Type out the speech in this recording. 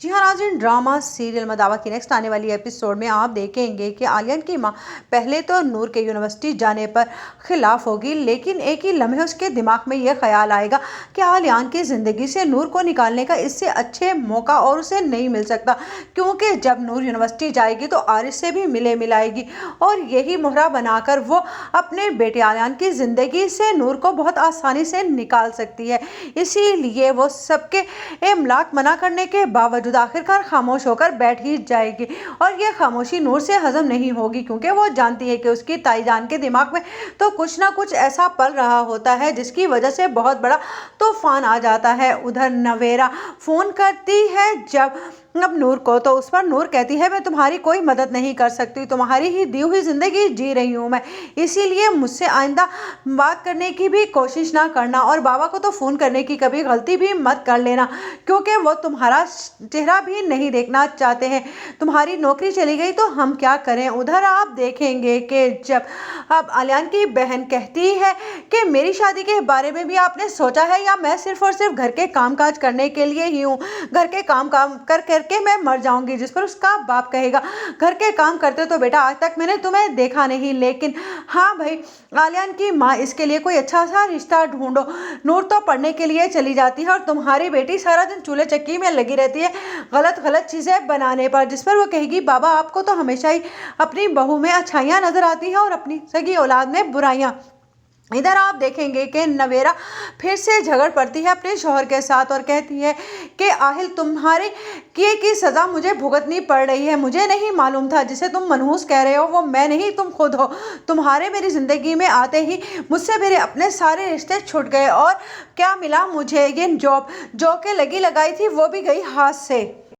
जी हाँ नाज़रीन, drama serial मदावा की नेक्स्ट आने वाली एपिसोड में आप देखेंगे कि आलियान की माँ पहले तो नूर के यूनिवर्सिटी जाने पर खिलाफ होगी, लेकिन एक ही लम्हे उसके दिमाग में यह ख्याल आएगा कि आलियान की ज़िंदगी से नूर को निकालने का इससे अच्छे मौका और उसे नहीं मिल सकता, क्योंकि जब नूर यूनिवर्सिटी जाएगी तो आरिश से भी मिले मिलाएगी और यही मोहरा बनाकर वो अपने बेटे आलियान की ज़िंदगी से नूर को बहुत आसानी से निकाल सकती है। इसीलिए वो सबके इमलाक मना करने के बावजूद आखिरकार खामोश होकर बैठ ही जाएगी और यह खामोशी नूर से हजम नहीं होगी, क्योंकि वो जानती है कि उसकी ताईजान के दिमाग में तो कुछ ना कुछ ऐसा पल रहा होता है जिसकी वजह से बहुत बड़ा तूफान आ जाता है। उधर नवेरा फोन करती है जब अब नूर को, तो उस पर नूर कहती है मैं तुम्हारी कोई मदद नहीं कर सकती, तुम्हारी ही दी हुई जिंदगी जी रही हूँ मैं, इसीलिए मुझसे आइंदा बात करने की भी कोशिश ना करना और बाबा को तो फोन करने की कभी गलती भी मत कर लेना, क्योंकि वो तुम्हारा चेहरा भी नहीं देखना चाहते हैं। तुम्हारी नौकरी चली गई तो हम क्या करें। उधर आप देखेंगे कि जब अब आलियान की बहन कहती है कि मेरी शादी के बारे में भी आपने सोचा है या मैं सिर्फ और सिर्फ घर के कामकाज करने के लिए ही हूँ, घर के काम कर करके मैं मर जाऊंगी। जिस पर उसका बाप कहेगा घर के काम करते तो बेटा आज तक मैंने तुम्हें देखा नहीं, लेकिन हाँ भाई आलियान की माँ इसके लिए कोई अच्छा सा रिश्ता ढूंढो। नूर तो पढ़ने के लिए चली जाती है और तुम्हारी बेटी सारा दिन चूल्हे चक्की में लगी रहती है गलत गलत चीजें बनाने पर, जिस पर वो कहेगी बाबा आपको तो हमेशा ही अपनी बहू में अच्छाइयाँ नजर आती हैं और अपनी सगी औलाद में बुराइयां। इधर आप देखेंगे कि नवेरा फिर से झगड़ पड़ती है अपने शौहर के साथ और कहती है कि आहिल तुम्हारे किए की सज़ा मुझे भुगतनी पड़ रही है, मुझे नहीं मालूम था जिसे तुम मनहूस कह रहे हो वो मैं नहीं तुम खुद हो। तुम्हारे मेरी ज़िंदगी में आते ही मुझसे मेरे अपने सारे रिश्ते छूट गए और क्या मिला मुझे, ये जॉब जो के लगी लगाई थी वो भी गई हाथ से।